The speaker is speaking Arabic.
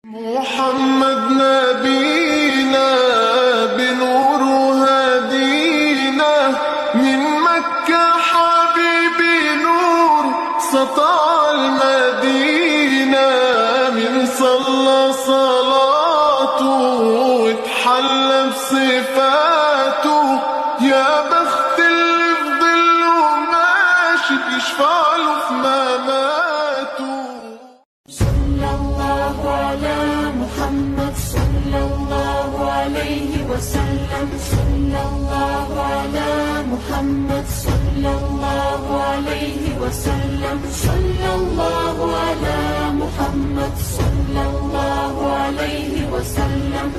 محمد نبينا بنور هدينا من مكة حبيبي نور سطع المدينة من صلى صلاته واتحلى بصفاته يا بخت اللي في ظله ماشي بيشفع له في مماته. صلى الله على محمد صلى الله عليه وسلم صلى الله على محمد صلى الله عليه وسلم صلى الله على محمد صلى الله عليه وسلم.